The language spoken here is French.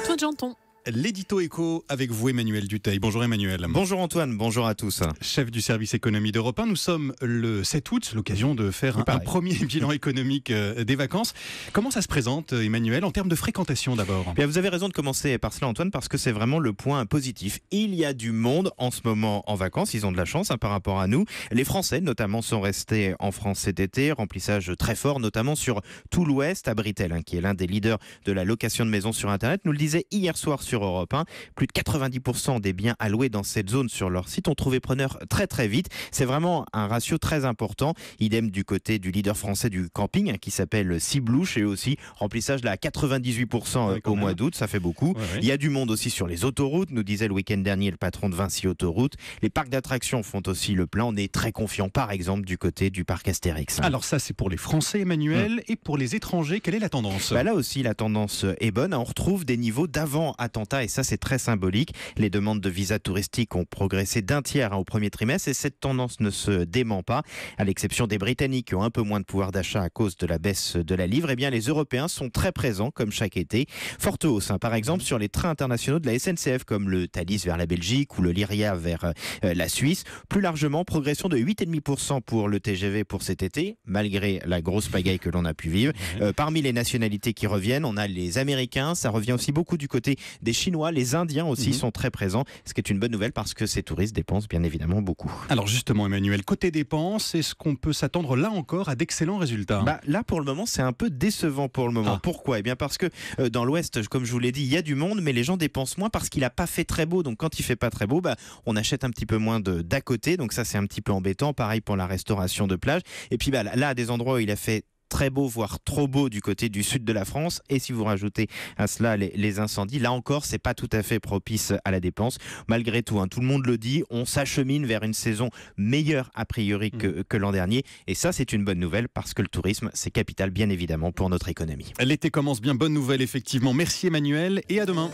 Claude Janton. L'édito éco avec vous, Emmanuel Dutheil. Bonjour Emmanuel. Bonjour Antoine, bonjour à tous. Chef du service économie d'Europe 1, nous sommes le 7 août, l'occasion de faire un premier bilan économique des vacances. Comment ça se présente, Emmanuel, en termes de fréquentation d'abord ? Bien, vous avez raison de commencer par cela Antoine, parce que c'est vraiment le point positif. Il y a du monde en ce moment en vacances, ils ont de la chance par rapport à nous. Les Français notamment sont restés en France cet été, remplissage très fort notamment sur tout l'Ouest, à Britel, qui est l'un des leaders de la location de maisons sur Internet, nous le disait hier soir sur Europe 1, plus de 90% des biens alloués dans cette zone sur leur site ont trouvé preneur très très vite. C'est vraiment un ratio très important. Idem du côté du leader français du camping qui s'appelle Ciblouche, et aussi remplissage là à 98% au mois d'août, ça fait beaucoup. Il y a du monde aussi sur les autoroutes, nous disait le week-end dernier le patron de Vinci Autoroute. Les parcs d'attractions font aussi le plein. On est très confiant par exemple du côté du parc Astérix. Alors ça c'est pour les Français, Emmanuel, et pour les étrangers, quelle est la tendance ? Là aussi la tendance est bonne, on retrouve des niveaux d'avant attentat, et ça c'est très symbolique. Les demandes de visas touristiques ont progressé d'un tiers au premier trimestre, et cette tendance ne se dément pas. À l'exception des Britanniques qui ont un peu moins de pouvoir d'achat à cause de la baisse de la livre, les Européens sont très présents comme chaque été. Forte hausse par exemple sur les trains internationaux de la SNCF comme le Thalys vers la Belgique ou le Lyria vers la Suisse. Plus largement, progression de 8,5% pour le TGV pour cet été, malgré la grosse pagaille que l'on a pu vivre. Parmi les nationalités qui reviennent, on a les Américains, ça revient aussi beaucoup du côté des Chinois, les Indiens aussi sont très présents, ce qui est une bonne nouvelle parce que ces touristes dépensent bien évidemment beaucoup. Alors justement Emmanuel, côté dépenses, est-ce qu'on peut s'attendre là encore à d'excellents résultats ? Là pour le moment c'est un peu décevant pour le moment. Pourquoi ? Parce que dans l'Ouest, comme je vous l'ai dit, il y a du monde, mais les gens dépensent moins parce qu'il n'a pas fait très beau. Donc quand il fait pas très beau, on achète un petit peu moins d'à côté, donc ça c'est un petit peu embêtant. Pareil pour la restauration de plage. Et puis là à des endroits où il a fait très beau, voire trop beau du côté du sud de la France. Et si vous rajoutez à cela les incendies, là encore, c'est pas tout à fait propice à la dépense. Malgré tout, tout le monde le dit, on s'achemine vers une saison meilleure a priori que l'an dernier. Et ça, c'est une bonne nouvelle parce que le tourisme, c'est capital bien évidemment pour notre économie. L'été commence bien, bonne nouvelle effectivement. Merci Emmanuel et à demain.